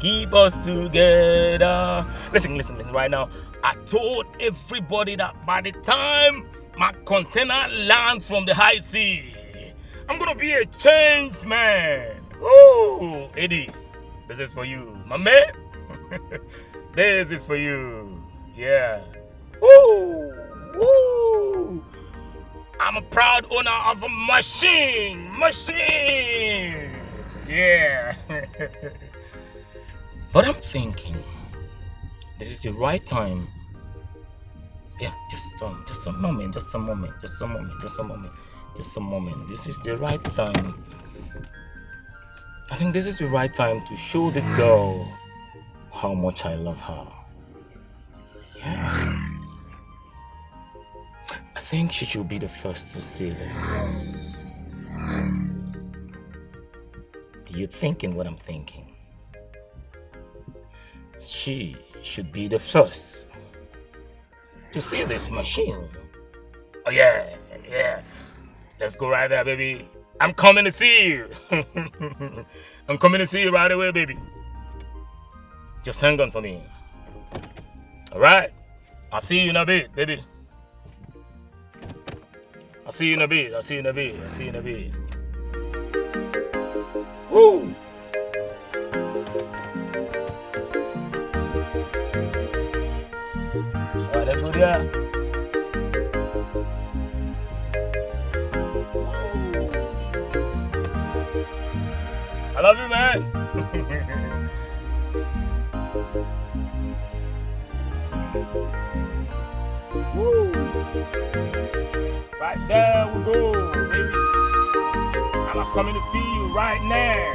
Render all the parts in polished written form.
keep us together. Listen right now. I told everybody that by the time my container lands from the high sea, I'm gonna be a changed man. Oh, Eddie, this is for you, my man. This is for you. Yeah. Woo! Woo! I'm a proud owner of a machine. Yeah. But I'm thinking, this is the right time. Yeah, just a moment. This is the right time. I think this is the right time to show this girl how much I love her. Yeah. I think she should be the first to see this. You're thinking what I'm thinking. She should be the first to see this machine. Oh yeah. Let's go right there, baby. I'm coming to see you. I'm coming to see you right away, baby. Just hang on for me. Alright? I'll see you in a bit, baby. I'll see you in a bit. Woo! Alright, let's go there. I love you, man. Woo. Right there we go, baby. I'm coming to see you right now.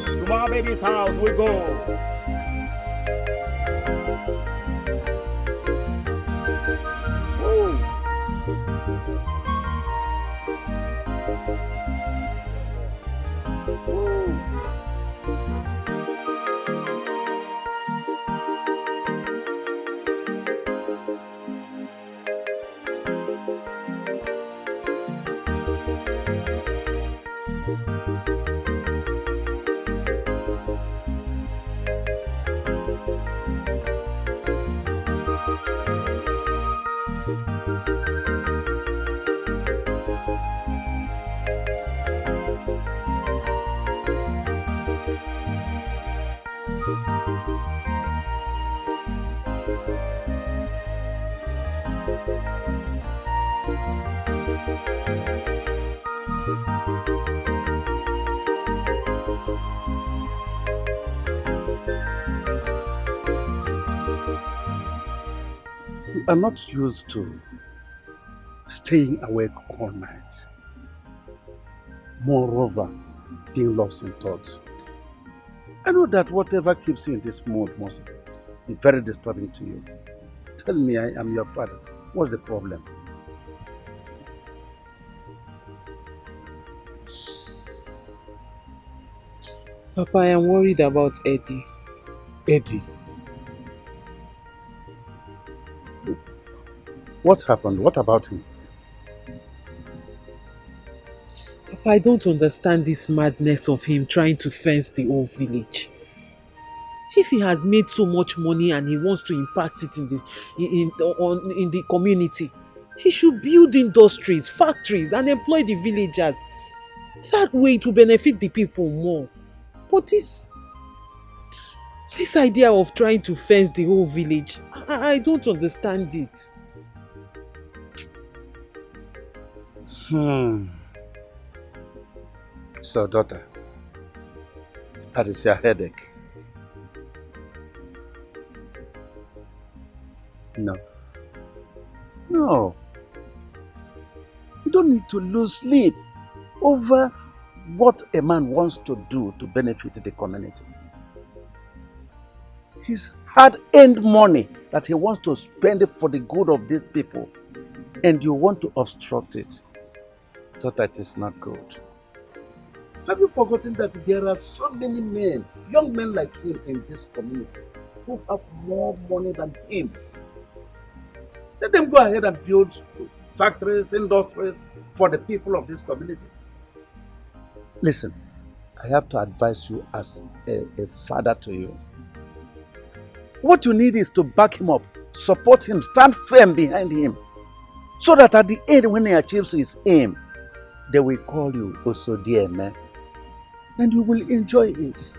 To my baby's house we go. Woo. I'm not used to staying awake all night. Moreover, being lost in thought. I know that whatever keeps you in this mood must be very disturbing to you. Tell me, I am your father. What's the problem? Papa, I am worried about Eddie. Eddie? What happened? What about him? Papa, I don't understand this madness of him trying to fence the whole village. If he has made so much money and he wants to impact it in the community, he should build industries, factories and employ the villagers. That way it will benefit the people more. But this idea of trying to fence the whole village, I don't understand it. So, daughter, that is your headache. No. You don't need to lose sleep over what a man wants to do to benefit the community. His hard-earned money that he wants to spend for the good of these people, and you want to obstruct it. Daughter, it is not good. Have you forgotten that there are so many men, young men like him in this community who have more money than him? Let them go ahead and build factories, industries for the people of this community. Listen, I have to advise you as a father to you. What you need is to back him up, support him, stand firm behind him. So that at the end, when he achieves his aim, they will call you also dear man. And you will enjoy it.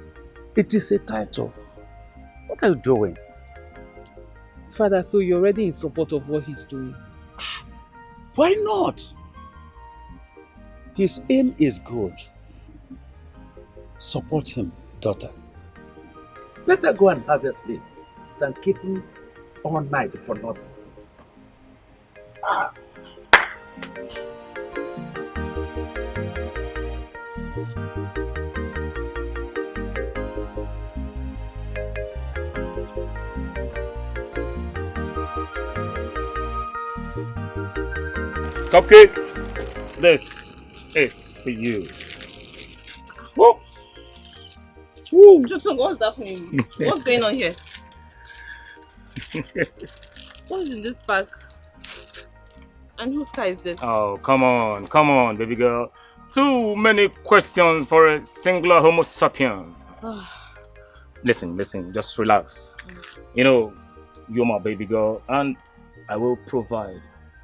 It is a title. What are you doing? Father, so you're already in support of what he's doing? Why not? His aim is good. Support him, daughter. Better go and have your sleep than keep him all night for nothing. Cupcake, this is for you. Whoa. Woo. Johnson, what's happening? What's going on here? What is in this bag? And whose car is this? Oh, come on, baby girl. Too many questions for a singular Homo sapien. Listen, just relax. You know, you're my baby girl, and I will provide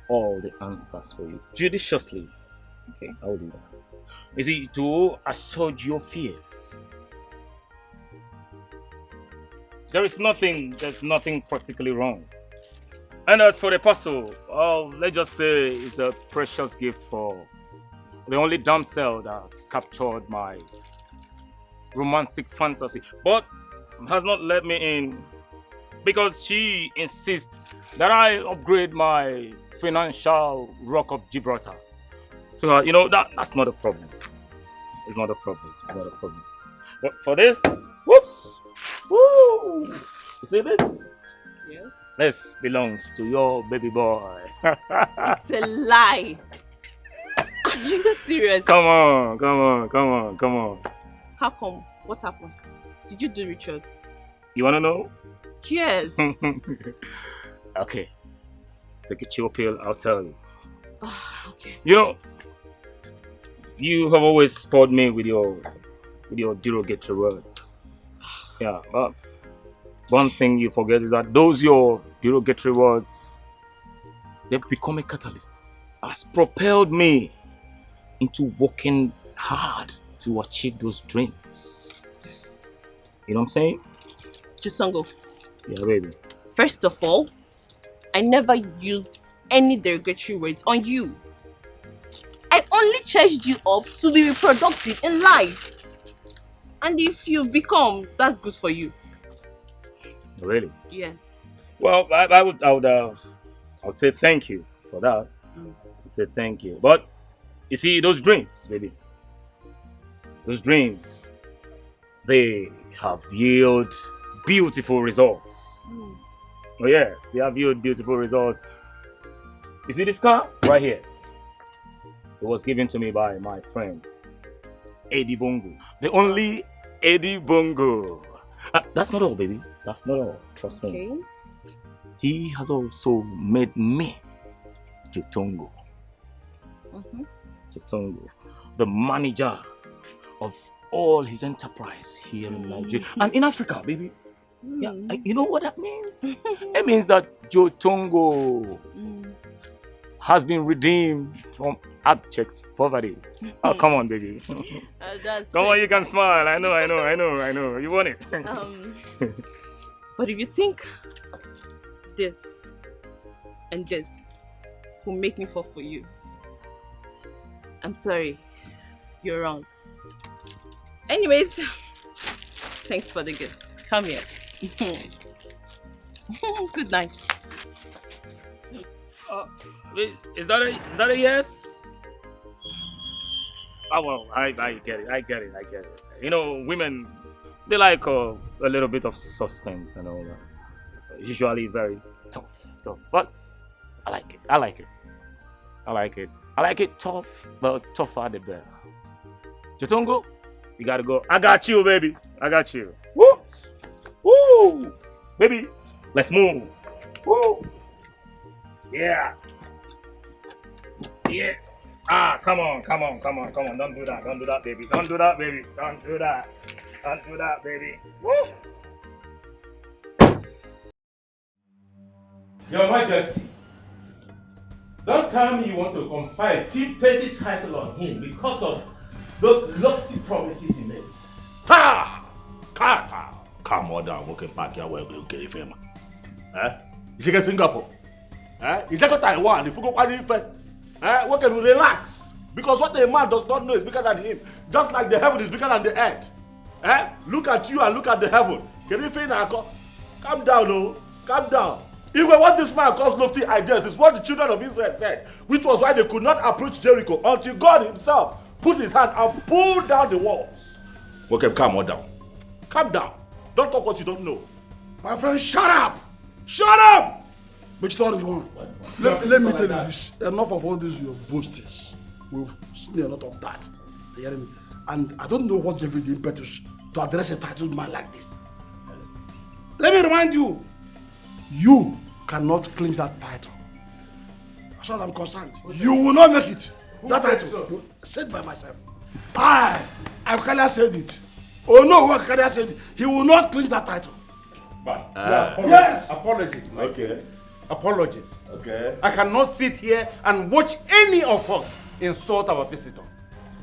all the answers for you judiciously. Okay, I will do that. You see, to assuage your fears. There's nothing particularly wrong. And as for the puzzle, let's just say it's a precious gift for the only damsel that has captured my romantic fantasy, but has not let me in because she insists that I upgrade my financial rock of Gibraltar. So, you know, that's not a problem. It's not a problem. But for this, whoops, woo! You see this? Yes. This belongs to your baby boy. It's a lie. Are you serious? Come on. How come? What happened? Did you do rituals? You wanna know? Yes. Okay. Take a chill pill, I'll tell you. Okay. You know, you have always spoiled me with your derogatory words. Yeah, but one thing you forget is that those your derogatory words, they've become a catalyst. Has propelled me into working hard to achieve those dreams. You know what I'm saying? Chutango. Yeah, baby. First of all, I never used any derogatory words on you. I only charged you up to be reproductive in life. And if you become, that's good for you. Really? Yes. Well, I would say thank you for that. I'd say thank you. But you see, those dreams, baby. Those dreams, they have yielded beautiful results. Oh yes, they have yielded beautiful results. You see this car right here? It was given to me by my friend Eddie Bongo. The only Eddie Bongo. That's not all, baby. That's not all. Trust me. He has also made me Jotongo. Jotongo, the manager of all his enterprise here in Nigeria and in Africa, baby. Yeah, you know what that means? It means that Jotongo has been redeemed from abject poverty. Oh, come on, baby. Come on, you can smile. I know. You want it. But if you think this and this will make me fall for you, I'm sorry. You're wrong. Anyways, thanks for the gift. Come here. Good night. Is that a yes? Oh well, I get it. You know, women, they like a little bit of suspense and all that. Usually very tough. But I like it tough, but tougher the better. Jotongo, you gotta go. I got you, baby. I got you. Woo! Woo! Baby, let's move. Woo! Yeah. Ah, come on. Don't do that, baby. Don't do that, baby. Woo! Your Majesty, don't tell me you want to confer a chief petty title on him because of those lofty promises he made. Calm down, working back here where you get him. You should get Singapore. You should go Taiwan, if you go we can relax. Because what the man does not know is bigger than him. Just like the heaven is bigger than the earth. Look at you and look at the heaven. Can you feel that? Calm down, oh. Calm down. Even what this man calls lofty ideas is what the children of Israel said, which was why they could not approach Jericho until God himself put his hand and pulled down the walls. Okay, calm down. Calm down. Don't talk what you don't know. My friend, shut up! Shut up! Which story you want? Let me tell you this. Enough of all this your boastings. We've seen a lot of that. You hear me? And I don't know what gave you the impetus to address a titled man like this. Let me remind you, you cannot clinch that title. As far as I'm concerned, you will not make it. That title, said by myself. I said it. Oh no, Akalia said it. He will not clinch that title. But yes. Apologies, Mike. Okay. Apologies. Okay. I cannot sit here and watch any of us insult our visitor.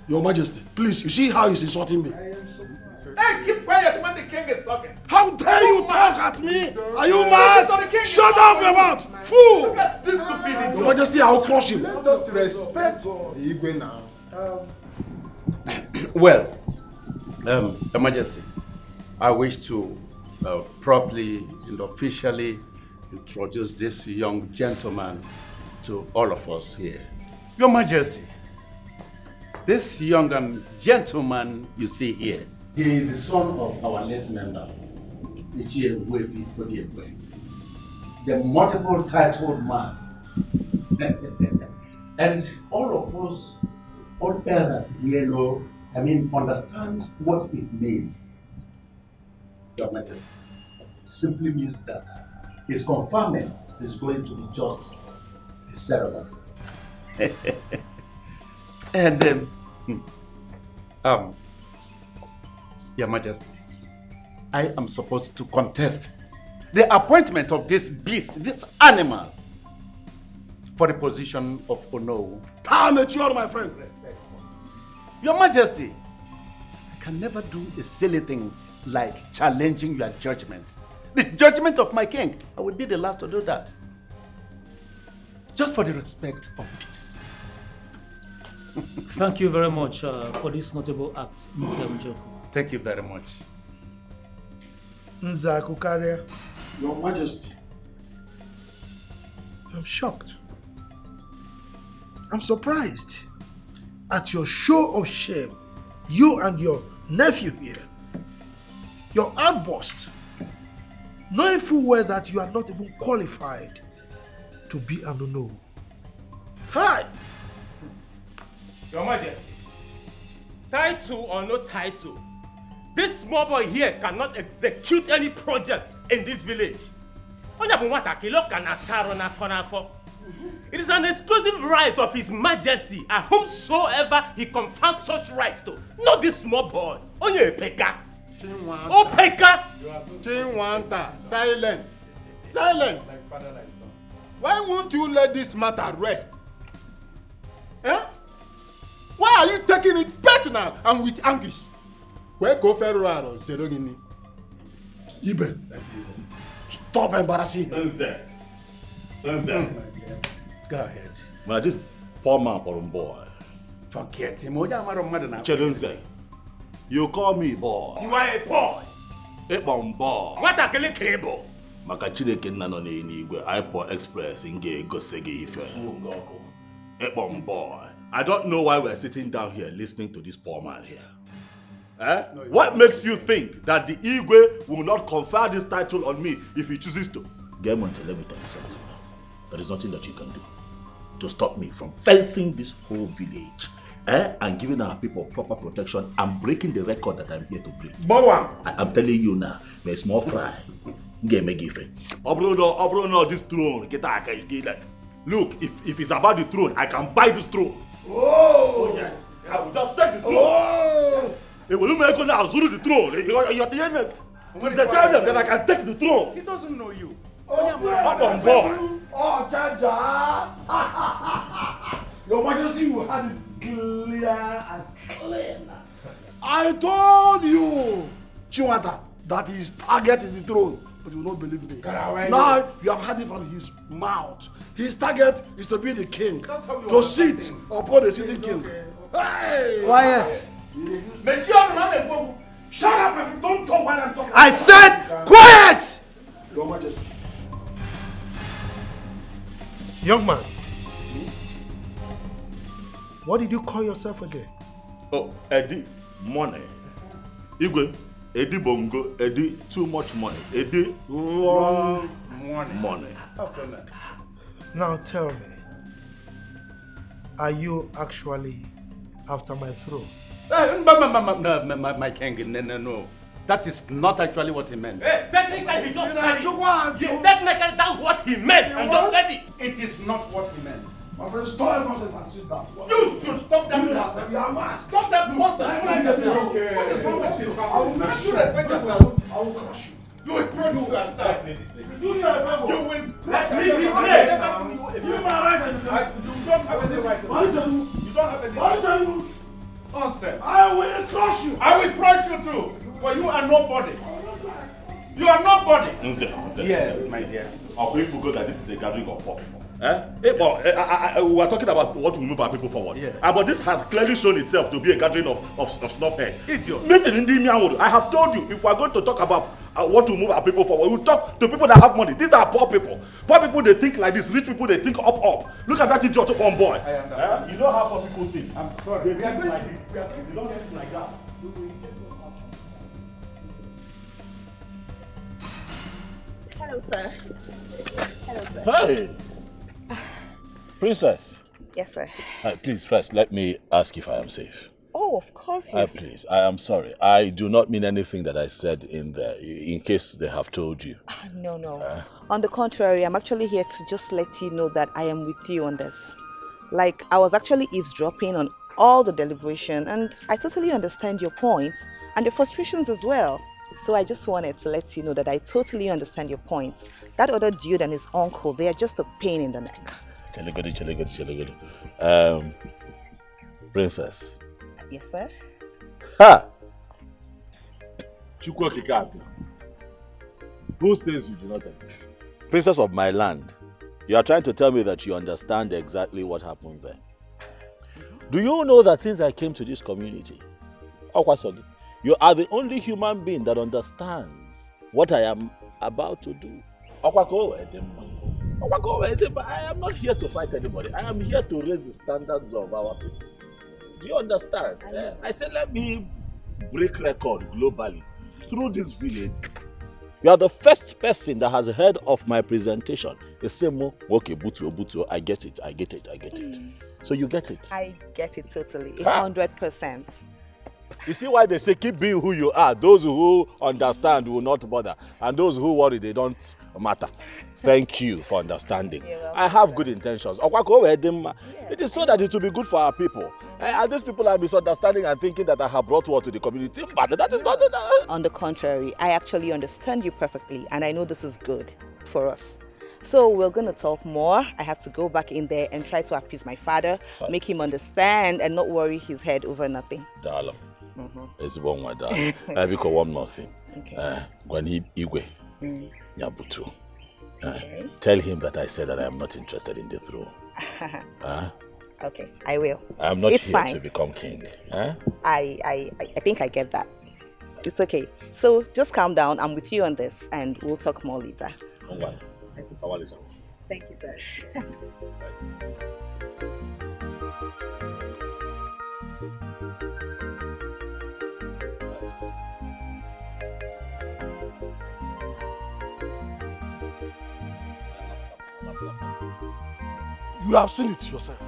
Your Majesty, please, you see how he's insulting me? Hey, keep quiet when the king is talking. How dare you talk at me? Are you mad? Shut up, your mouth! Fool! Look at this stupidity. Your Majesty, I will crush him. Just respect the Igwe now. Well, Your Majesty, I wish to properly and officially introduce this young gentleman to all of us here. Your Majesty, this young gentleman you see here, he is the son of our late member, the multiple titled man. And all of us, all elders here know, understand what it means. Your Majesty, it simply means that his conferment is going to be just a ceremony. And Your Majesty, I am supposed to contest the appointment of this beast, this animal, for the position of Onowu. Mature, my friend. Your Majesty, I can never do a silly thing like challenging your judgment. The judgment of my king. I will be the last to do that. Just for the respect of peace. Thank you very much for this notable act, Mr. Njoku. Thank you very much. Nzakukaria. Your Majesty, I'm shocked. I'm surprised at your show of shame. You and your nephew here. Your outburst. Knowing full well that you are not even qualified to be an Onowu. Hi! Your Majesty, title or no title, this small boy here cannot execute any project in this village. It is an exclusive right of His Majesty and whomsoever he confers such rights to, not this small boy. Only a peka. Oh, peka! Chinwanta, silent. Silent. Why won't you let this matter rest? Why are you taking it personal and with anguish? Where go Ferraro, Zerogini? Ibe, stop embarrassing him. Go ahead. Man, this poor man, boy. Forget him. Chelunze, you call me boy. You are a boy. Boy. What a cable. Maka Chineke nna nọ n'eluigwe, iPod Express nge egosi gị ife. Boy. I don't know why we're sitting down here listening to this poor man here. What makes you think that the Igwe will not confer this title on me if he chooses to? Gemonte, let me tell you something. There is nothing that you can do to stop me from fencing this whole village and giving our people proper protection and breaking the record that I'm here to break. I'm telling you now, there's small fry. Obruno, this throne. Look, if it's about the throne, I can buy this throne. Oh yes. I will just take the throne. Oh! It will make you now through the throne. You're telling them that I can take the throne. He doesn't know you. Up on board. Oh, Jaja! Your Majesty, you had it clear and clean. I told you, Chiwata, that his target is the throne, but you will not believe me. Now you have heard it from his mouth. His target is to be the king, to sit upon the sitting king. Hey! Quiet! Shut up and don't talk while I'm talking. I said quiet! Your Majesty. Young man, what did you call yourself again? Oh, Eddie, money. Igwe, Eddie Bongo, Eddie, too much money. Eddie, long money. Now tell me, are you actually after my throne? My king, no. That is not actually what he meant. Technically, he just said it. Technically, that's what he meant. And just said it. It is not what he meant. My friend, stop nonsense and sit down. You should stop that nonsense. You are mad. Stop that nonsense. Okay. What is wrong with you? I will make You sure. respect yourself. I will crush you. You will crush you aside. You will Let's leave this place. You don't have any right. You don't have any right. Nonsense. I will crush you. I will crush you too. For you are nobody. You are nobody. Yes, my dear. We forgot that this is a gathering of poor people. We are talking about what will move our people forward. Yeah. But this has clearly shown itself to be a gathering of snobhead. Idiot. Meeting in the I have told you, if we are going to talk about what will move our people forward, we will talk to people that have money. These are poor people. Poor people, they think like this. Rich people, they think up. Look at that idiot up on boy. I understand. You know how poor people think. I'm sorry. They think like this. You don't think like that. Hello, sir. Hello, sir. Hey! Princess. Yes, sir. Please, first, let me ask if I am safe. Oh, of course, yes. Please, I am sorry. I do not mean anything that I said in there, in case they have told you. No. On the contrary, I'm actually here to just let you know that I am with you on this. Like, I was actually eavesdropping on all the deliberation, and I totally understand your points and your frustrations as well. So I just wanted to let you know that I totally understand your points. That other dude and his uncle, they are just a pain in the neck. Chilly good. Princess. Yes, sir? Ha! Who says you do not exist? Princess of my land, you are trying to tell me that you understand exactly what happened there. Do you know that since I came to this community, you are the only human being that understands what I am about to do. I am not here to fight anybody. I am here to raise the standards of our people. Do you understand? I said, let me break record globally through this village. You are the first person that has heard of my presentation. They say, okay, Butu, I get it. So you get it? I get it totally, 100%. You see why they say keep being who you are. Those who understand will not bother. And those who worry, they don't matter. Thank you for understanding. I have good intentions. It is so that it will be good for our people. And these people are misunderstanding and thinking that I have brought war to the community. But that is not it. On the contrary, I actually understand you perfectly. And I know this is good for us. So we're going to talk more. I have to go back in there and try to appease my father, make him understand and not worry his head over nothing. Darling. It's one more darling. Because one more thing. Gwani Igwe. Nyabutu. Tell him that I said that I am not interested in the throne. Okay, I will. I am not it's here fine. to become king. I think I get that. It's okay. So just calm down. I'm with you on this and we'll talk more later. Thank you, sir. You have seen it yourself.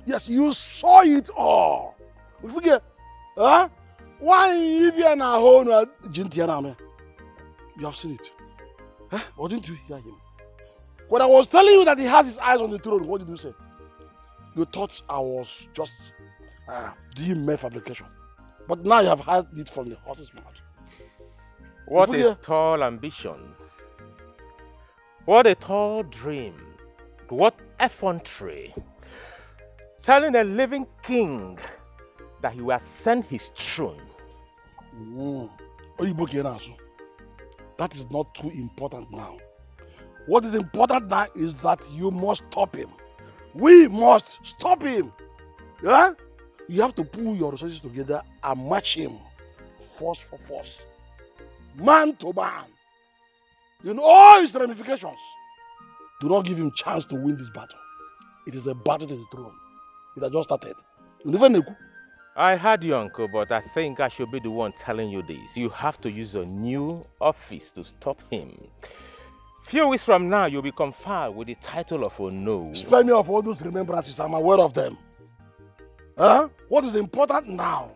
Yes, you saw it all. You forget, huh? Why you be na home na jintiana? You have seen it. Huh? Or didn't you hear him? When I was telling you that he has his eyes on the throne, what did you say? You thought I was just doing mere fabrication. But now you have heard it from the horse's mouth. What a tall ambition. What a tall dream. What effrontery. Telling a living king that he will ascend his throne. That is not too important now. What is important now is that you must stop him. We must stop him. Yeah? You have to pull your resources together and match him. Force for force. Man to man. In all his ramifications. Do not give him chance to win this battle. It is a battle to the throne. It has just started. I heard you, uncle, but I think I should be the one telling you this. You have to use a new office to stop him. Few weeks from now, you'll be conferred with the title of Ono. Spare me of all those remembrances. I'm aware of them. Huh? What is important now?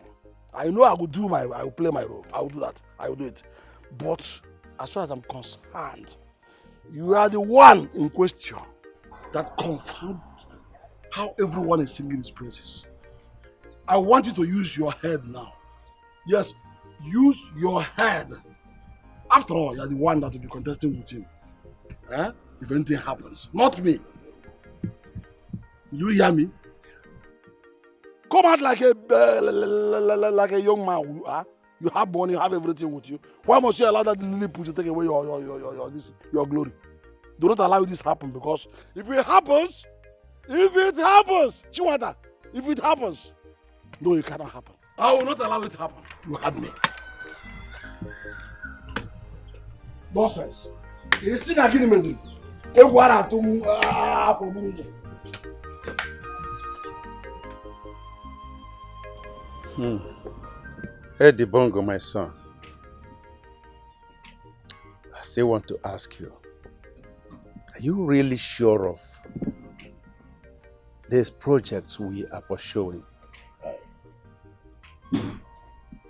I know I will play my role. I will do that. I will do it. But as far as I'm concerned, you are the one in question that confirmed how everyone is singing his praises. I want you to use your head now. Yes, use your head. After all, you are the one that will be contesting with him. If anything happens, not me. You hear me? Come out like a young man. You have money, you have everything with you. Why must you allow that lily put to take away your glory? Do not allow this to happen, because if it happens, Chiwata, if it happens, no, it cannot happen. I will not allow it to happen. You had me. Nonsense. You see that getting me? Eddie Bongo, my son. I still want to ask you, are you really sure of these projects we are pursuing?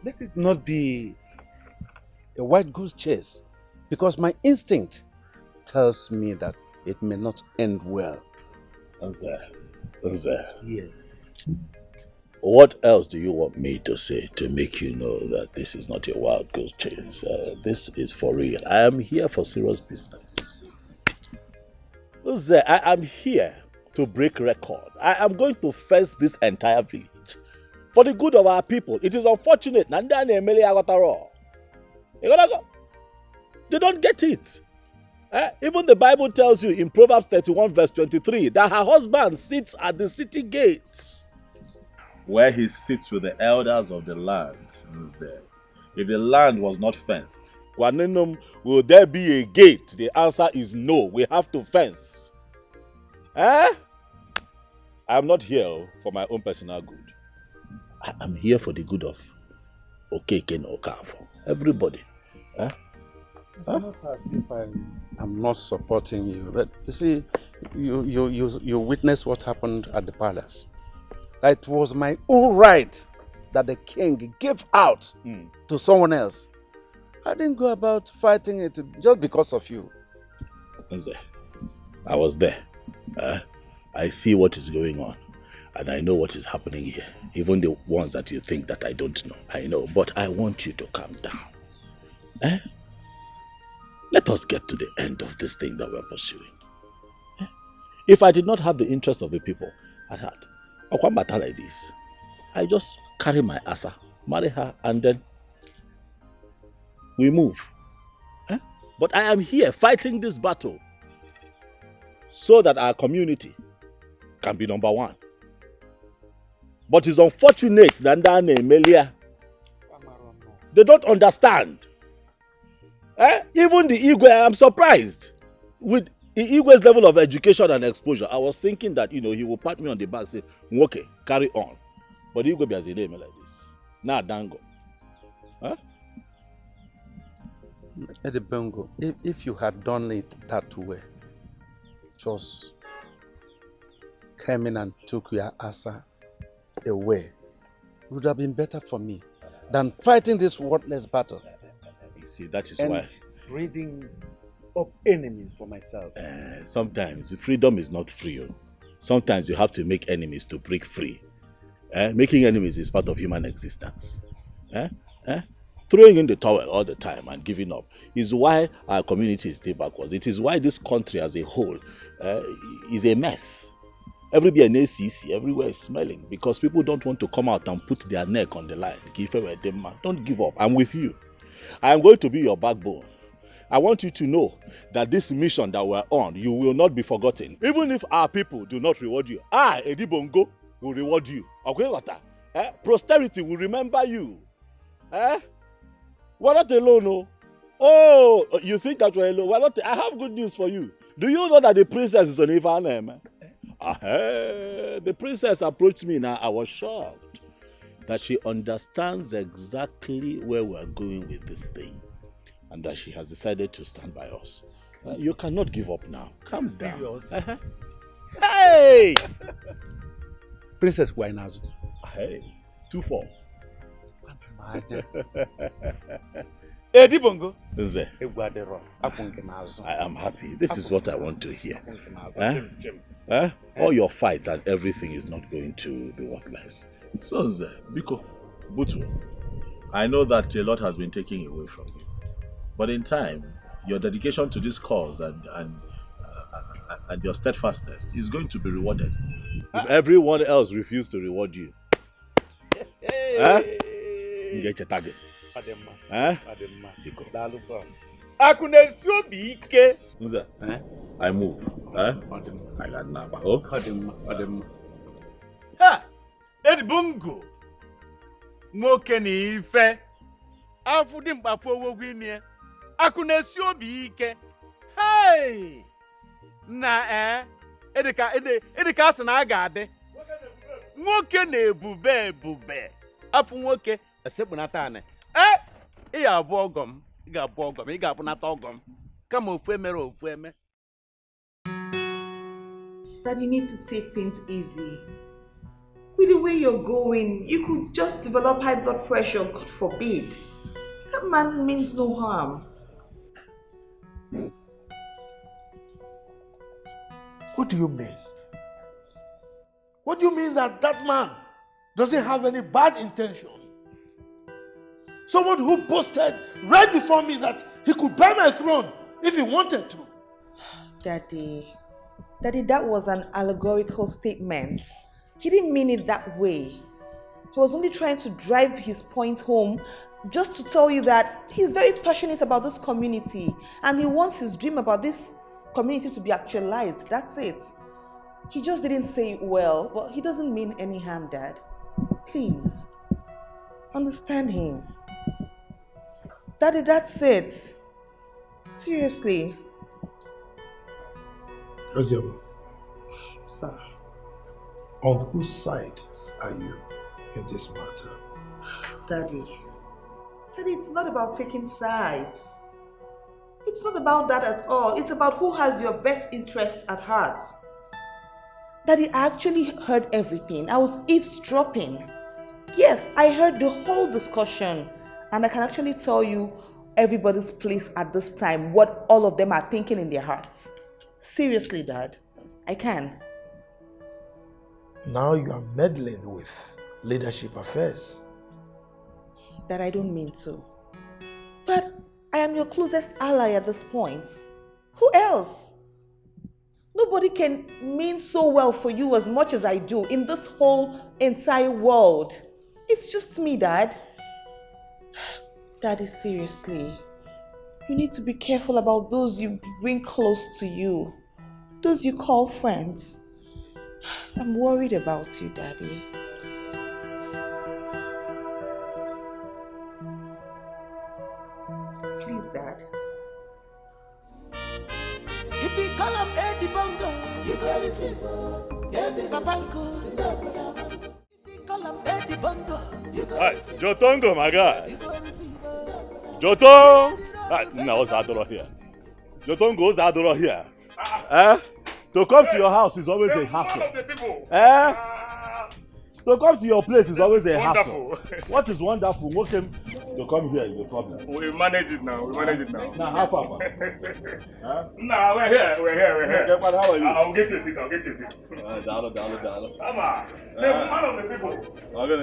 Let it not be a white goose chase, because my instinct tells me that it may not end well. Yes. What else do you want me to say to make you know that this is not a wild goose chase? This is for real. I am here for serious business. I am here to break record. I am going to fence this entire village for the good of our people. It is unfortunate. They don't get it. Even the Bible tells you in Proverbs 31 verse 23 that her husband sits at the city gates, where he sits with the elders of the land. If the land was not fenced, will there be a gate? The answer is no. We have to fence. I am not here for my own personal good. I am here for the good of Okeke and Okafo. Everybody. It's not as if I'm not supporting you, but you see, you witnessed what happened at the palace. It was my own right that the king gave out to someone else. I didn't go about fighting it just because of you. I was there. I see what is going on, and I know what is happening here. Even the ones that you think that I don't know, I know. But I want you to calm down. Let us get to the end of this thing that we're pursuing. If I did not have the interest of the people at heart, I can't matter like this. I just carry my asa, marry her, and then we move. But I am here fighting this battle so that our community can be number one. But it's unfortunate that Melia, they don't understand. Even the Igwe, I'm surprised with the Igwe's level of education and exposure. I was thinking that, he will pat me on the back and say, okay, carry on. But the Igwe has a name like this. Now, Dango. Eddie Bongo, if you had done it that way, just came in and took your asa away, it would have been better for me than fighting this worthless battle. See, that is and why. Breeding up enemies for myself. Sometimes freedom is not free. sometimes you have to make enemies to break free. Making enemies is part of human existence. Throwing in the towel all the time and giving up is why our community is still backwards. It is why this country as a whole is a mess. Everywhere in ACC, everywhere is smelling because people don't want to come out and put their neck on the line. Don't give up. I'm with you. I am going to be your backbone. I want you to know that this mission that we're on, you will not be forgotten. Even if our people do not reward you, Edi Bongo will reward you. Okay, posterity will remember you. We're not alone, no. Oh, you think that we're alone? We're not. I have good news for you. Do you know that the princess is on Ivanema? The princess approached me now. I was shocked that she understands exactly where we're going with this thing and that she has decided to stand by us. You cannot give up now. Calm down. Hey! Princess Wainazu. Hey, 2-4. Edi Bongo. I am happy. This is what I want to hear. All your fights and everything is not going to be worthless. So, Biko, Butu, I know that a lot has been taken away from you. But in time, your dedication to this cause and your steadfastness is going to be rewarded. If everyone else refuses to reward you, you get your target. I move. I got number. Edi Bongo. Nwoke na ife. Afu di mkpafu owo gwinie. Aku na-esi obi ike. Hey! Na edika asị na a ga-adị. Nwoke na-ebube ebube. Afu nwoke esekpunata anị. Ị ga-abụ ọgọ m. Ị ga-abụ ọgọ m. Ị ga-abụnata ọgọ m. Kama ofu emere ofu eme. That you need to take things easy. With the way you're going, you could just develop high blood pressure, God forbid. That man means no harm. What do you mean? What do you mean that that man doesn't have any bad intention? Someone who boasted right before me that he could buy my throne if he wanted to. Daddy, that was an allegorical statement. He didn't mean it that way. He was only trying to drive his point home just to tell you that he's very passionate about this community and he wants his dream about this community to be actualized. That's it. He just didn't say it well, but he doesn't mean any harm, Dad. Please, understand him. Daddy, that's it. Seriously. Ozioma. Sir. On whose side are you in this matter? Daddy, it's not about taking sides. It's not about that at all. It's about who has your best interests at heart. Daddy, I actually heard everything. I was eavesdropping. Yes, I heard the whole discussion. And I can actually tell you everybody's place at this time, what all of them are thinking in their hearts. Seriously, Dad, I can. Now you are meddling with leadership affairs. That I don't mean to. But I am your closest ally at this point. Who else? Nobody can mean so well for you as much as I do in this whole entire world. It's just me, Dad. Daddy, seriously. You need to be careful about those you bring close to you. Those you call friends. I'm worried about you, Daddy. Please, Dad. If you call up Edi Bongo, you go receive Babanko. If you call up Edi Bongo, you go receive Jotongo, my guy. Jotong! No, what's that door here? Jotongo, that door here. To come to your house is always a hassle. To come to your place is always a hassle. What is wonderful? To come here is the problem. We manage it now. Now, how far? No, we're here. How are you? I'll get you a seat. Dalo. Come on. The man of the people. The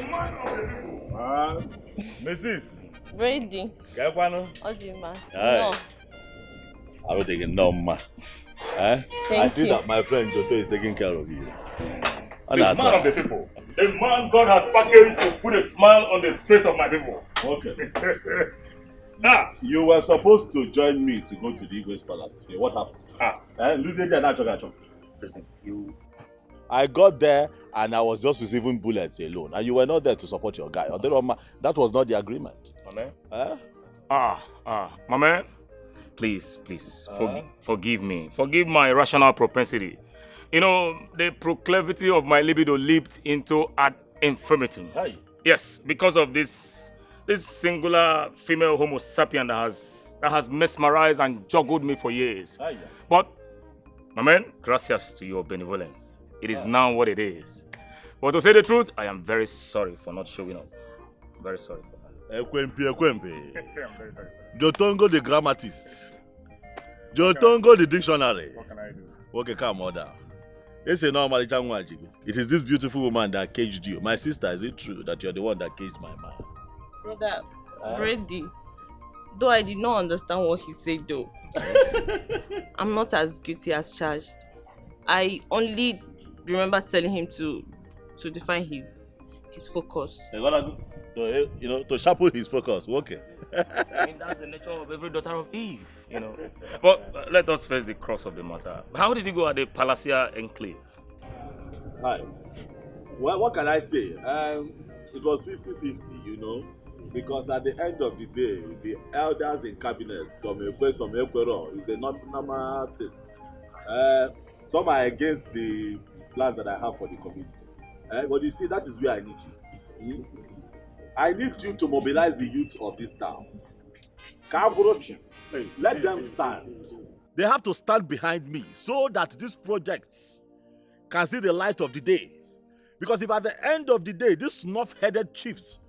man of the people. Mrs. Ready. Gakwano. Ojima. No. I don't take it no, ma. I see that my friend Joto is taking care of you. The man of the people. The man God has packaged to put a smile on the face of my people. Okay. Now, you were supposed to join me to go to the Igwe's palace today. What happened? Listen, I got there and I was just receiving bullets alone, and you were not there to support your guy. That was not the agreement. My man, please, forgive me. Forgive my irrational propensity. You know, the proclivity of my libido leaped into ad infinitum. Yes, because of this singular female Homo sapien that has mesmerized and juggled me for years. But, my man, gracias to your benevolence, it is now what it is. But to say the truth, I am very sorry for not showing up. I'm very sorry for that. Ekwempi. I'm very sorry. Jotongo the grammatist. Jotongo the dictionary. What can I do? Okay, come on down. It is this beautiful woman that caged you. My sister, is it true that you're the one that caged my man? Brother, Brady, though I did not understand what he said though, I'm not as guilty as charged. I only remember telling him to define his focus. To sharpen his focus. Okay. I mean, that's the nature of every daughter of Eve, you know. But let us face the crux of the matter. How did you go at the Palacia Enclave? Hi. Well, what can I say? It was 50-50, you know. Because at the end of the day, the elders in cabinet, some Ekwero, is a normal thing. Some are against the plans that I have for the community. But you see, that is where I need you. I need you to mobilize the youth of this town. Let them stand. They have to stand behind me so that these projects can see the light of the day. Because if at the end of the day, these snuff-headed chiefs,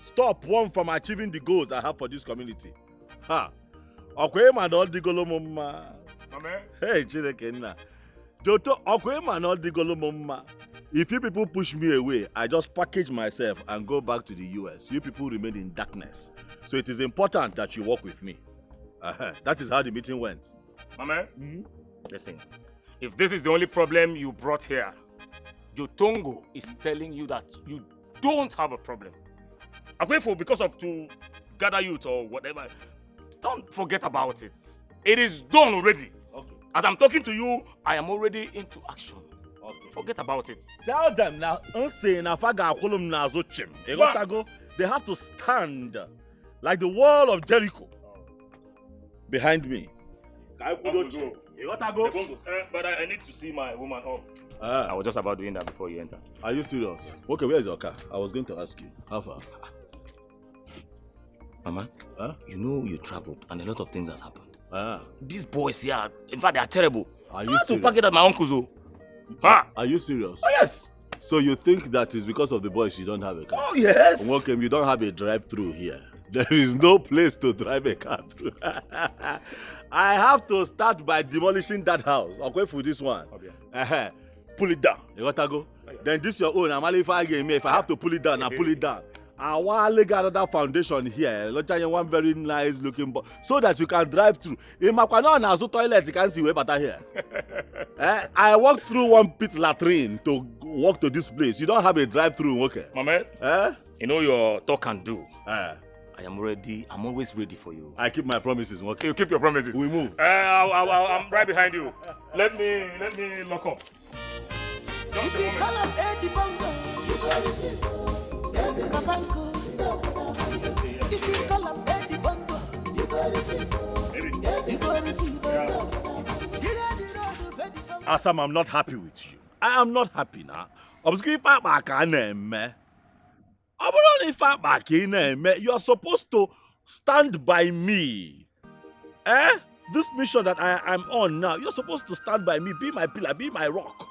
stop one from achieving the goals I have for this community. Hey, Chirekenna. Joto, if you people push me away, I just package myself and go back to the US. You people remain in darkness. So it is important that you work with me. That is how the meeting went. Mama, listen. If this is the only problem you brought here, Jotongo is telling you that you don't have a problem. Because of to gather youth or whatever, don't forget about it. It is done already. Okay. As I'm talking to you, I am already into action. Okay. Forget about it. Tell them now, they have to stand like the wall of Jericho behind me. But I need to see my woman off. I was just about doing that before you enter. Are you serious? Okay, where's your car? I was going to ask you. How far? Mama, you know you traveled and a lot of things has happened. These boys here, in fact, they are terrible. Are you serious? To pack it at my uncle's. Are you serious? Oh, yes. So you think that is because of the boys you don't have a car? Oh, yes. Okay, you don't have a drive-through here. There is no place to drive a car through. I have to start by demolishing that house. Okay, for this one. Okay. Pull it down. You gotta go. Then this your own. If I have to pull it down, I pull it down. I want to get another foundation here. One very nice looking box so that you can drive through. In my toilet, you can see way better here. I walked through one pit latrine to walk to this place. You don't have a drive-through, okay? Mama, you know your talk and do. I am ready. I'm always ready for you. I keep my promises, okay? You keep your promises. We move. I'm right behind you. Let me lock up. If you call up Eddie Bongo, you go receive. If you call up Eddie Bongo, you go receive. You go receive. Asam, I'm not happy with you. I am not happy now. You are supposed to stand by me. This mission that I am on now, you're supposed to stand by me, be my pillar, be my rock.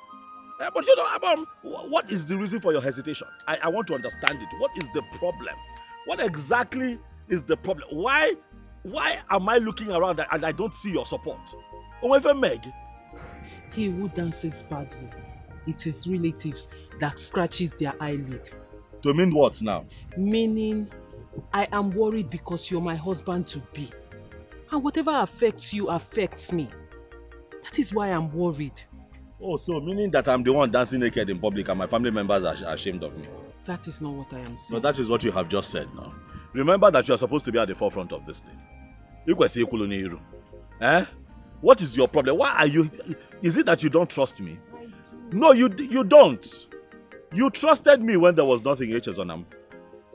But you know, Abam, what is the reason for your hesitation? I want to understand it. What is the problem? What exactly is the problem? Why am I looking around and I don't see your support? Meg? He who dances badly, it's his relatives that scratches their eyelid. To mean what now? Meaning, I am worried because you're my husband-to-be. And whatever affects you affects me. That is why I'm worried. Oh, so meaning that I'm the one dancing naked in public and my family members are ashamed of me? That is not what I am saying. No, that is what you have just said now. Remember that you are supposed to be at the forefront of this thing. Eh? What is your problem? Why are you... Is it that you don't trust me? No, you don't. You trusted me when there was nothing H's on them.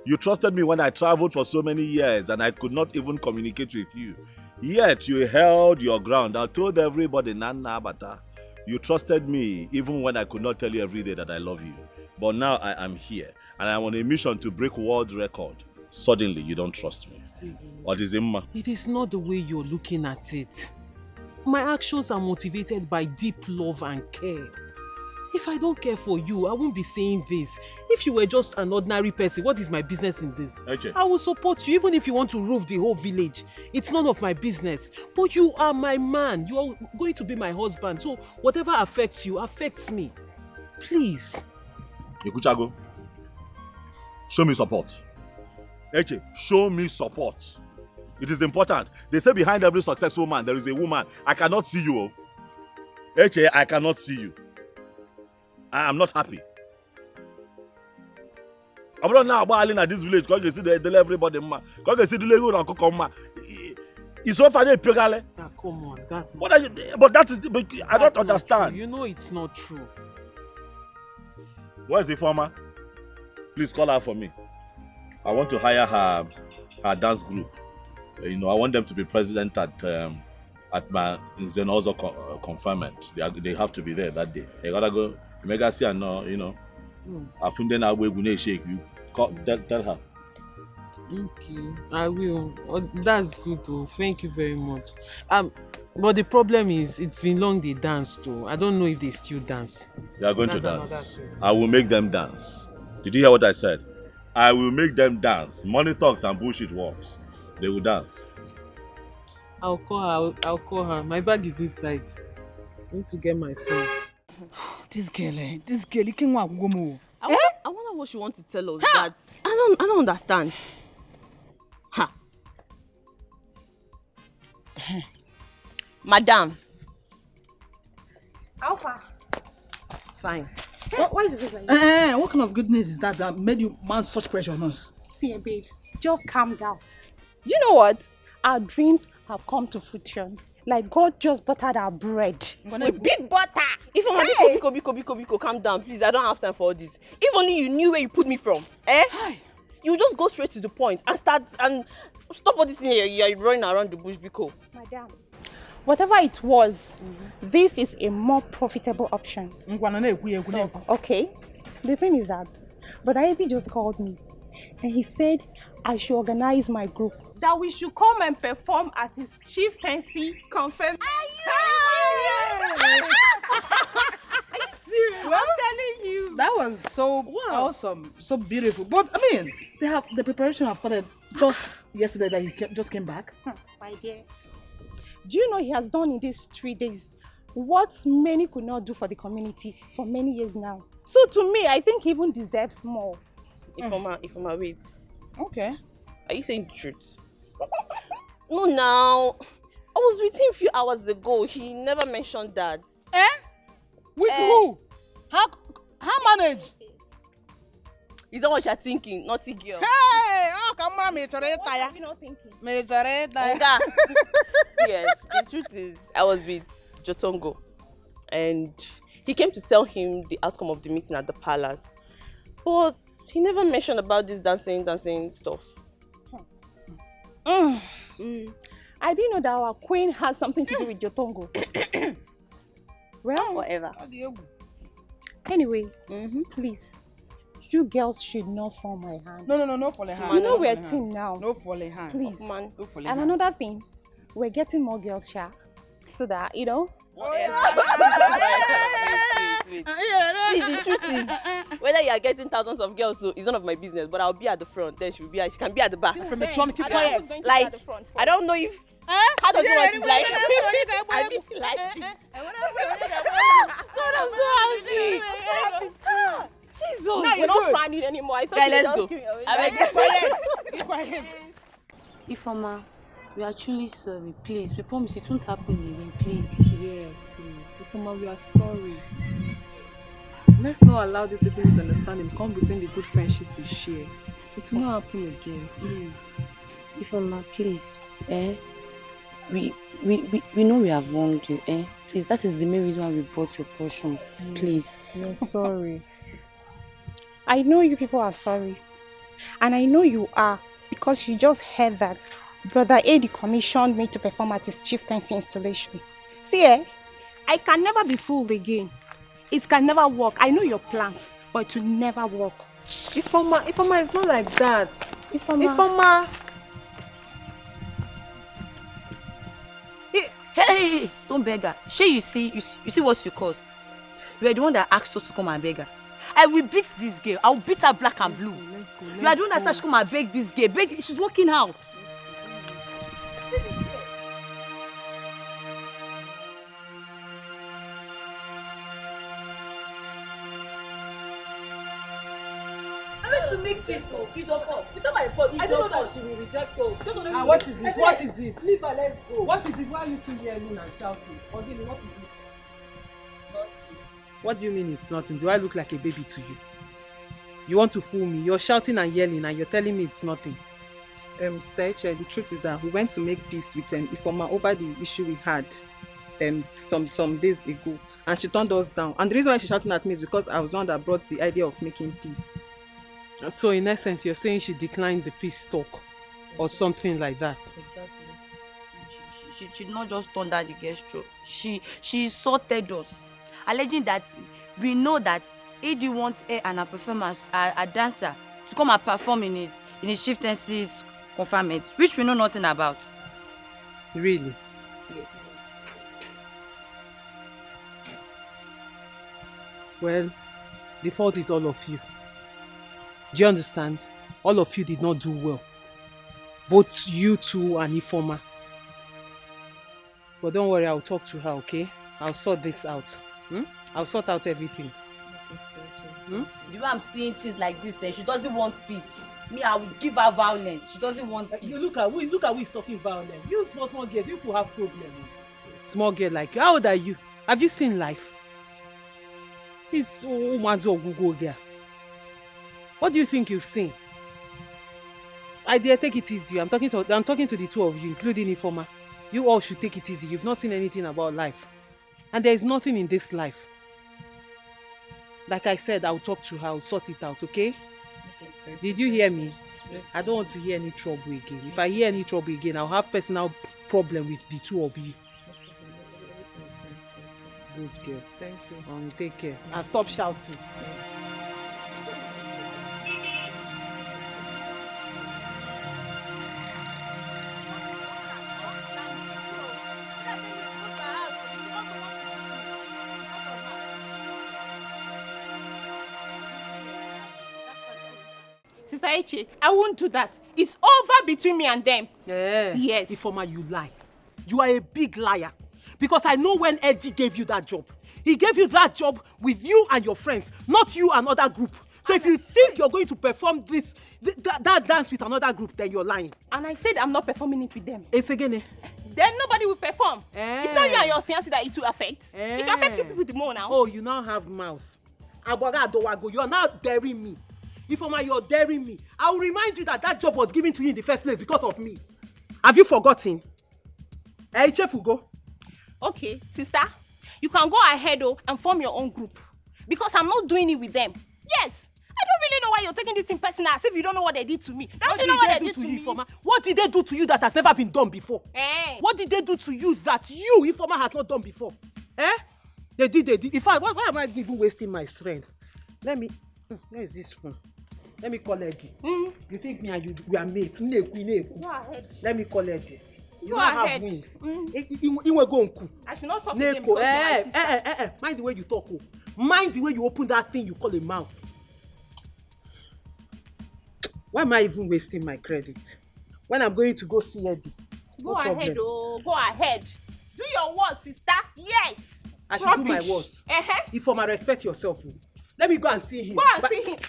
You trusted me when I traveled for so many years and I could not even communicate with you. Yet you held your ground. I told everybody, Nana Bata. You trusted me even when I could not tell you every day that I love you. But now I am here and I'm on a mission to break world record. Suddenly you don't trust me. What is it? It is not the way you're looking at it. My actions are motivated by deep love and care. If I don't care for you, I won't be saying this. If you were just an ordinary person, what is my business in this? Okay. I will support you even if you want to roof the whole village. It's none of my business. But you are my man. You are going to be my husband. So whatever affects you, affects me. Please. Ikuchago, show me support. Eche, show me support. It is important. They say behind every successful man, there is a woman. I cannot see you. Eche, I cannot see you. I am not happy. I'm not now about at this village because you see they everybody man. Because you see the Lego and Kokoma. It's so funny, Pegale. Come on, that's what are you? But that is. But I don't understand. True. You know it's not true. Where is the former? Please call her for me. I want to hire her dance group. You know, I want them to be president at my also confinement. They have to be there that day. I gotta go. Mega see and you know. I found them away when shake you. Tell her. Okay, I will. That's good though. Thank you very much. But the problem is, it's been long they danced though. I don't know if they still dance. They are going to dance. I will make them dance. Did you hear what I said? I will make them dance. Money talks and bullshit works. They will dance. I'll call her. My bag is inside. I need to get my phone. This girl, you can't walk go. I wonder what she wants to tell us. That I don't understand. Ha. Madam. How far? Fine. Why is it like this? What kind of goodness is that made you mount such pressure on us? See, babes, just calm down. Do you know what? Our dreams have come to fruition. Like God just buttered our bread. With big butter. If only Biko, calm down, please. I don't have time for all this. If only you knew where you put me from, you just go straight to the point and stop all this thing you're running around the bush, Biko. Madam, whatever it was, this is a more profitable option. Okay. The thing is that Brother Eddie just called me and he said I should organize my group. That we should come and perform at his chieftaincy confirm. Are you serious? I'm telling you. That was so awesome, so beautiful. But I mean, the preparation have started just yesterday that he just came back. My dear, do you know he has done in these 3 days what many could not do for the community for many years now? So to me, I think he even deserves more. If I'm wait. Okay. Are you saying the truth? No, now. I was with him a few hours ago. He never mentioned that. With who? How manage? Is that what you're thinking? Naughty girl. Hey! Oh, come on, me tire. What are you not thinking? Me tire. See, the truth is, I was with Jotongo, and he came to tell him the outcome of the meeting at the palace. But he never mentioned about this dancing stuff. I didn't know that our queen has something to do with Jotongo. Well, whatever. Anyway, please, you girls should not fall my hand. No, fall a hand. You know we're a team now. No fall a hand. Please. Man. No fall a and hand. another thing, we're getting more girls, so that, you know. wait. See, the truth is, whether you are getting thousands of girls, so it's none of my business. But I'll be at the front. Then she can be at the back. From the keep quiet. Like, I don't know if. How does it work? Like, I mean, like this. God, I'm so happy. Jesus. No, you're not frowning anymore. I thought let's go. I beg, Keep quiet. Ifeoma, we are truly sorry. Please, we promise it won't happen again. Please. Yes, please. Ifeoma, we are sorry. Let's not allow this little misunderstanding come between the good friendship we share. It will not happen again, please. Ifeoma, please. We know we have wronged you. Please, that is the main reason why we brought your portion. Please. We are sorry. I know you people are sorry. And I know you are, because you just heard that Brother Eddie commissioned me to perform at his chieftaincy installation. See, I can never be fooled again. It can never work. I know your plans, but it will never work. Ifeoma, it's not like that. Ifeoma. Hey, don't beg her. You see what you caused. You are the one that asked us to come and beg her. I will beat this girl. I'll beat her black and blue. You are the one that said she come and beg this girl. She's walking out. To make peace, it's of us. It's not my fault. I don't know that she will reject us. And what is it? What is it? Leave her, let's go. What is it? Why are you two yelling and shouting? Odile, what is it? Nothing. What do you mean it's nothing? Do I look like a baby to you? You want to fool me? You're shouting and yelling and you're telling me it's nothing. Staiche, the truth is that we went to make peace with Ifeoma over the issue we had some days ago, and she turned us down. And the reason why she's shouting at me is because I was the one that brought the idea of making peace. So in essence, you're saying she declined the peace talk or something like that. Exactly. She did not just turn down the gesture. She insulted us, alleging that we know that Eddie wants her and her performance, a dancer, to come and perform in his chieftaincy's confinement, which we know nothing about. Really? Yes. Well, the fault is all of you. Do you understand? All of you did not do well. Both you two and Ifeoma. But don't worry, I'll talk to her, okay? I'll sort this out. I'll sort out everything. You know I'm seeing things like this, she doesn't want peace. Me, I will give her violence. She doesn't want peace. You look at we talking violence. You small girls, you could have problems. Small girl like you. How old are you? Have you seen life? It's Google girl. What do you think you've seen? I dare take it easy. I'm talking to the two of you, including Ifeoma. You all should take it easy. You've not seen anything about life. And there is nothing in this life. Like I said, I'll talk to her, I'll sort it out, okay? Did you hear me? I don't want to hear any trouble again. If I hear any trouble again, I'll have personal problem with the two of you. Good girl. Thank you. Take care. And stop shouting. Sister Eche, I won't do that. It's over between me and them. Yeah. Yes. Ifeoma, you lie. You are a big liar. Because I know when Eddie gave you that job. He gave you that job with you and your friends, not you and other group. So if you think you're going to perform that dance with another group, then you're lying. And I said I'm not performing it with them. It's again. Then nobody will perform. It's not you and your fiancé that it will affect. It can affect you people the more now. Oh, you now have mouth. You are now daring me. Ifeoma, you're daring me. I will remind you that job was given to you in the first place because of me. Have you forgotten? Hey, Chef Ugo. Okay, sister, you can go ahead and form your own group. Because I'm not doing it with them. Yes, I don't really know why you're taking this thing personal as if you don't know what they did to me. Don't you know what they did to me? Ifeoma? What did they do to you that has never been done before? What did they do to you that you, Ifeoma, has not done before? They did. In fact, why am I even wasting my strength? Where is this phone? Let me call Eddie. You think me and we are mates? Go ahead. Let me call Eddie. You have wings. I should not talk to him because you're my sister. Mind the way you talk. Mind the way you open that thing you call a mouth. Why am I even wasting my credit? When I'm going to go see Eddie. Go ahead, oh, go ahead. Do your worst, sister. Yes. I should do my worst. If I respect yourself, let me go and see him. Go and see him. Is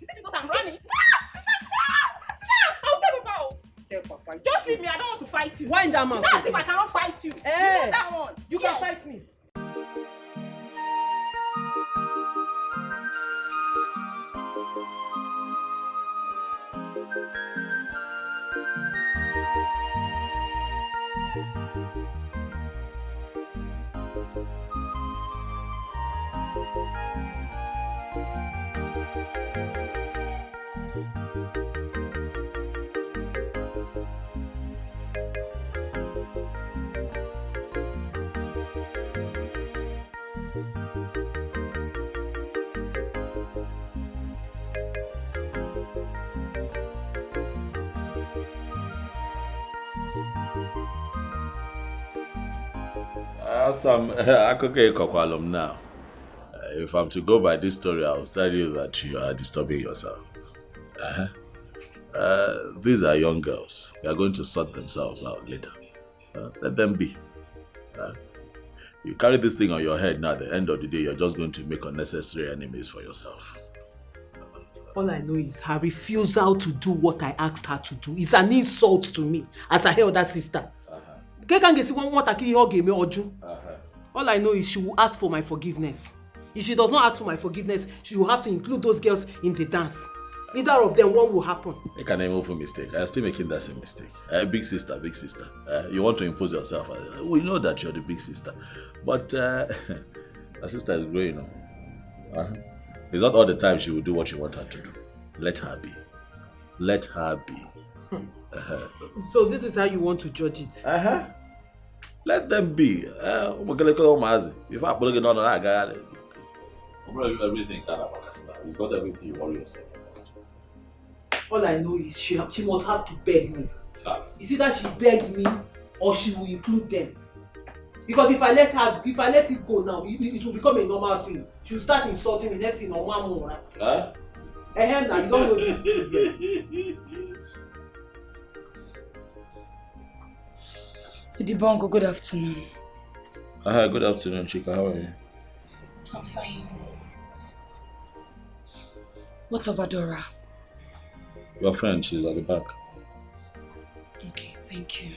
it because I'm running? I'll tell Papa. Just leave me. I don't want to fight you. Wind that man. That's if I cannot fight you. You know that one. You can fight me. Now, if I'm to go by this story, I'll tell you that you are disturbing yourself. These are young girls. They are going to sort themselves out later. Let them be. You carry this thing on your head now, at the end of the day, you're just going to make unnecessary enemies for yourself. All I know is her refusal to do what I asked her to do is an insult to me as her elder sister. All I know is she will ask for my forgiveness. If she does not ask for my forgiveness, she will have to include those girls in the dance. Either of them, one will happen. You can move for mistake. I'm still making that same mistake. Big sister. You want to impose yourself. We know that you're the big sister. But her sister is growing up. It's not all the time she will do what you want her to do. Let her be. Let her be. So this is how you want to judge it? Let them be. If I put it on that guy, everything it's not everything you worry yourself about. All I know is she must have to beg me. It's either she beg me or she will include them. Because if I let it go now, it will become a normal thing. She will start insulting me next thing on one more. Now you don't know these children. Idibongo, good afternoon. Good afternoon, Chika. How are you? I'm fine. What of Adora? Your friend, she's at the back. Okay, thank you.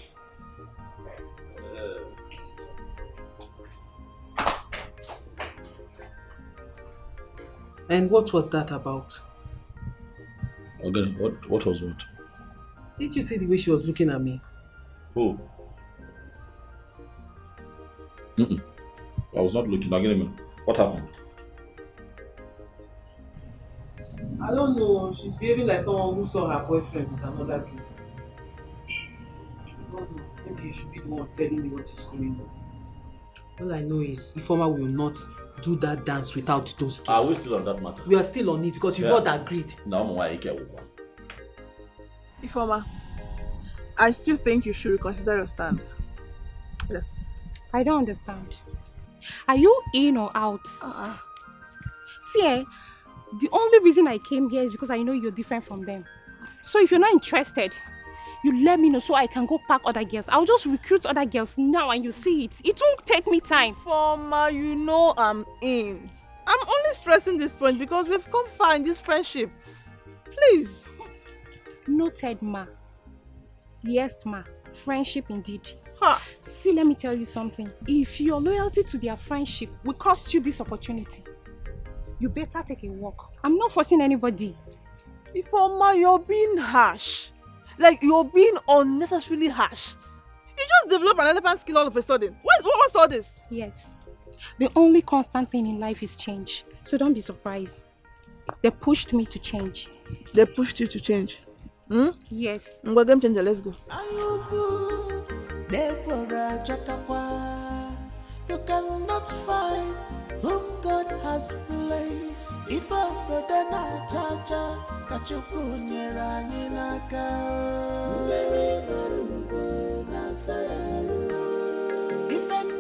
And what was that about? Again, what was what? Didn't you see the way she was looking at me? Who? I was not looking. Again, what happened? I don't know. She's behaving like someone who saw her boyfriend with another girl. I don't know. Maybe you should be the one telling me what is going on. All I know is Ifeoma will not do that dance without those girls. Are we still on that matter? We are still on it because you've not agreed. Ifeoma, I still think you should reconsider your stand. Yes. I don't understand. Are you in or out? See, the only reason I came here is because I know you're different from them. So if you're not interested, you let me know so I can go pack other girls. I'll just recruit other girls now and you see it. It won't take me time. Ifeoma, you know I'm in. I'm only stressing this point because we've come far in this friendship. Please. Noted, ma. Yes, ma. Friendship indeed. See, let me tell you something. If your loyalty to their friendship will cost you this opportunity, you better take a walk. I'm not forcing anybody. Ifeoma, you're being harsh. Like, you're being unnecessarily harsh. You just develop an elephant skill all of a sudden. What's all this? Yes. The only constant thing in life is change. So don't be surprised. They pushed me to change. They pushed you to change? Yes. Game changer, let's go. You cannot fight whom God has placed. If I'm chacha, kachukunyera ninaka. Mary Marungo Nasayaru. Defend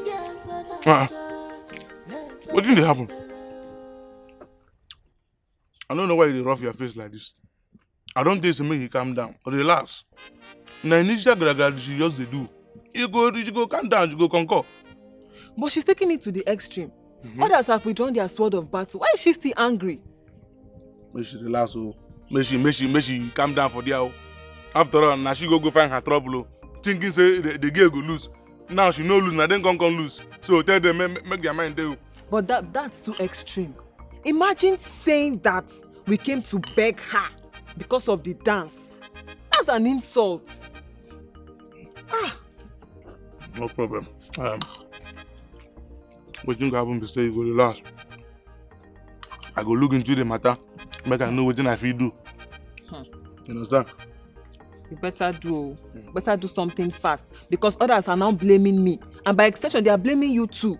What didn't happen? I don't know why you rough your face like this. I don't think it's make you calm down. Relax. Now initial gradually she just they do. You go calm down, you go conquer. But she's taking it to the extreme. Others have withdrawn their sword of battle. Why is she still angry? May she relax, oh. May she calm down for there. After all, now she go find her trouble. Thinking say the girl go lose. Now she no lose, now then come lose. So tell them make their mind there. But that's too extreme. Imagine saying that we came to beg her because of the dance. That's an insult. No problem. What you happen to say you go relax. I go look into the matter, make I know what I feel do. You understand? You better do something fast because others are now blaming me, and by extension they are blaming you too.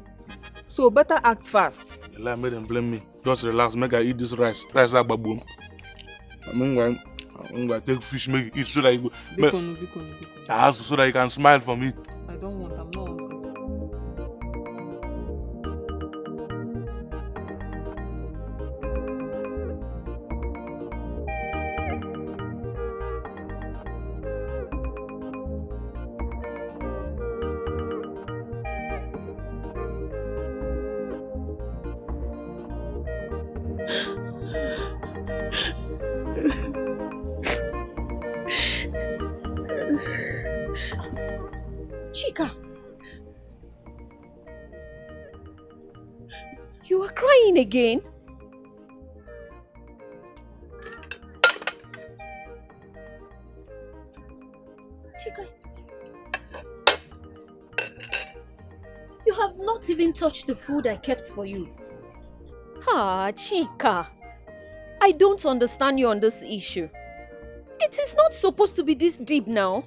So better act fast. Let me them blame me. Just relax, make I eat this rice. Rice are baboon. I'm gonna take fish, make it eat so that you go. So that you can smile for me. I don't want. I'm not hungry. Chika, you are crying again? Chika, you have not even touched the food I kept for you. Chika, I don't understand you on this issue. It is not supposed to be this deep now.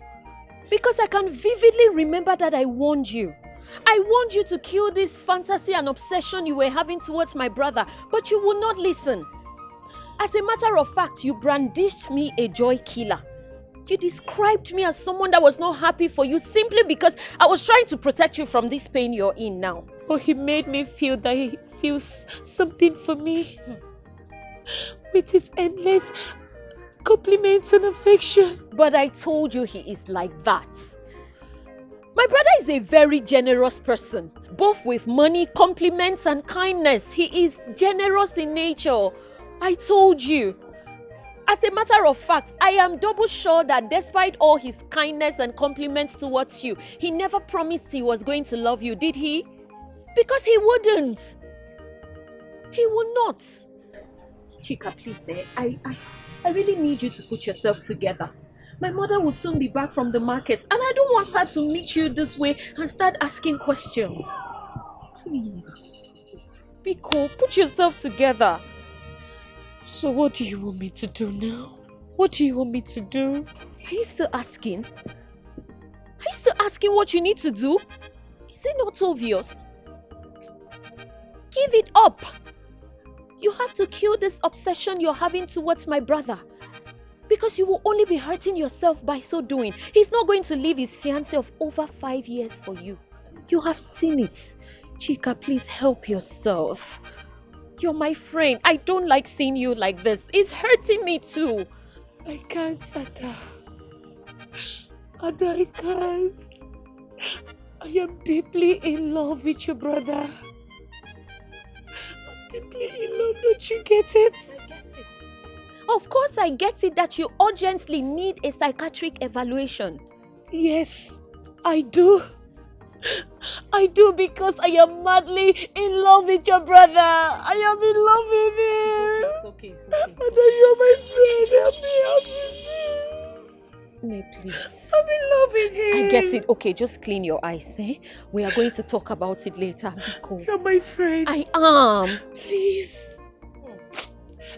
Because I can vividly remember that I warned you. I warned you to kill this fantasy and obsession you were having towards my brother, but you would not listen. As a matter of fact, you brandished me a joy killer. You described me as someone that was not happy for you simply because I was trying to protect you from this pain you're in now. But he made me feel that he feels something for me. With his endless compliments and affection. But I told you he is like that. My brother is a very generous person, both with money, compliments and kindness. He is generous in nature. I told you. As a matter of fact, I am double sure that despite all his kindness and compliments towards you, he never promised he was going to love you, did he? Because he wouldn't. He will not. Chika, please, I really need you to put yourself together. My mother will soon be back from the market and I don't want her to meet you this way and start asking questions. Please. Biko, put yourself together. So what do you want me to do now? What do you want me to do? Are you still asking? Are you still asking what you need to do? Is it not obvious? Give it up. You have to kill this obsession you're having towards my brother. Because you will only be hurting yourself by so doing. He's not going to leave his fiancé of over 5 years for you. You have seen it. Chika, please help yourself. You're my friend. I don't like seeing you like this. It's hurting me too. I can't, Ada. Ada, I can't. I am deeply in love with your brother. Deeply in love, don't you get it? I get it. Of course I get it that you urgently need a psychiatric evaluation. Yes, I do. I do because I am madly in love with your brother. I am in love with him. It's okay. And you're my friend. Help me out with this. Nay, please. I'm in love with him. I get it. Okay, just clean your eyes, eh? We are going to talk about it later. Biko. You're my friend. I am. Please.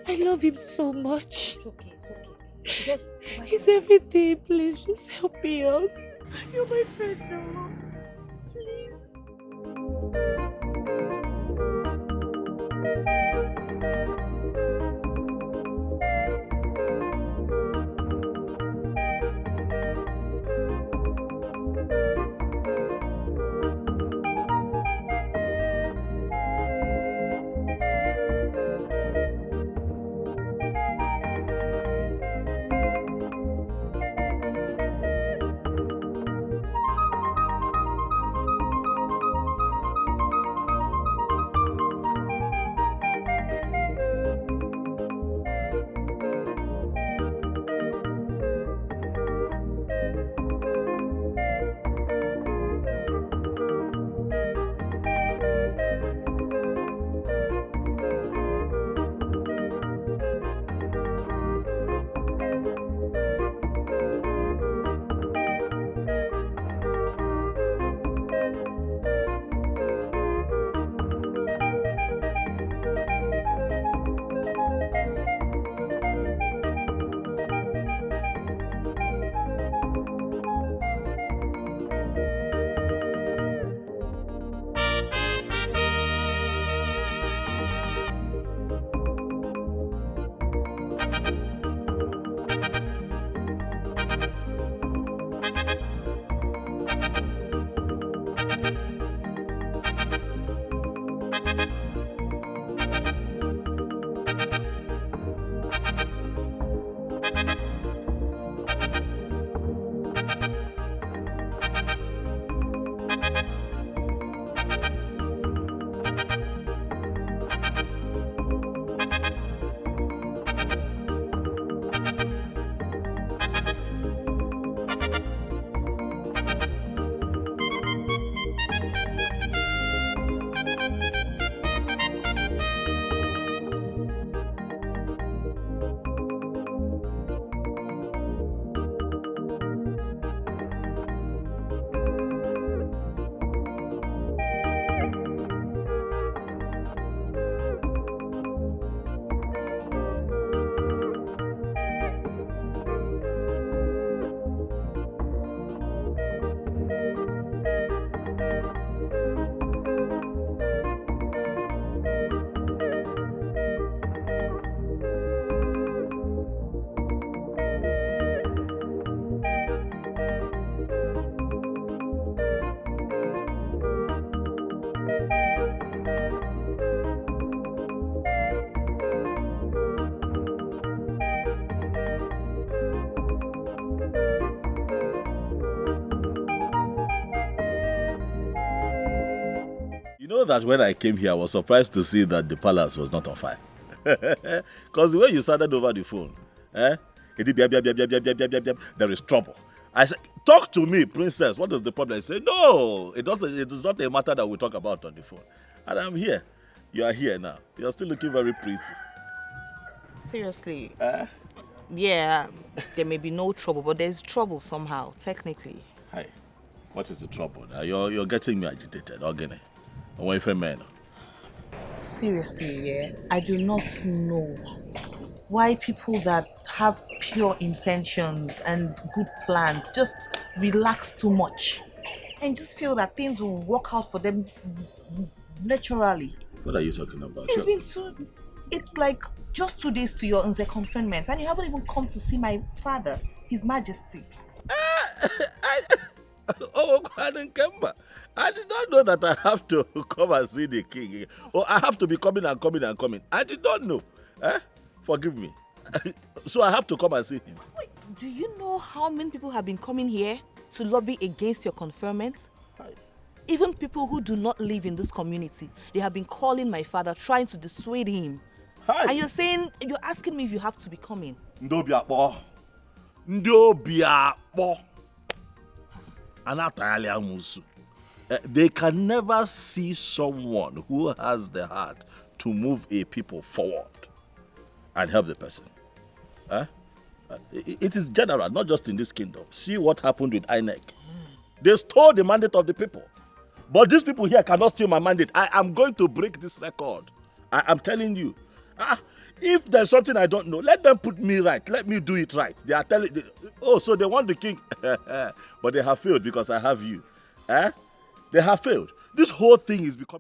I love him so much. It's okay. He's everything. Please, just help me out. You're my friend now. Please. know that when I came here, I was surprised to see that the palace was not on fire. Because the way you sounded over the phone, there is trouble. I said, talk to me, princess. What is the problem? I said, no, it is not a matter that we talk about on the phone. And I'm here. You are here now. You're still looking very pretty. Seriously. Yeah, there may be no trouble, but there's trouble somehow, technically. Hi. What is the trouble? Now you're getting me agitated, okay? Away from men. Seriously, yeah. I do not know why people that have pure intentions and good plans just relax too much and just feel that things will work out for them naturally. What are you talking about? It's like just 2 days to your Nze confinement and you haven't even come to see my father, His Majesty. I didn't come back. I did not know that I have to come and see the king. Or I have to be coming and coming and coming. I did not know. Forgive me. So I have to come and see him. Wait, do you know how many people have been coming here to lobby against your conferment? Even people who do not live in this community, they have been calling my father, trying to dissuade him. And you're asking me if you have to be coming. Ndobiakpo. They can never see someone who has the heart to move a people forward and help the person. It is general, not just in this kingdom. See what happened with INEC. They stole the mandate of the people. But these people here cannot steal my mandate. I am going to break this record. I am telling you. If there's something I don't know, let them put me right. Let me do it right. They are telling... so they want the king. But they have failed because I have you. They have failed. This whole thing is becoming...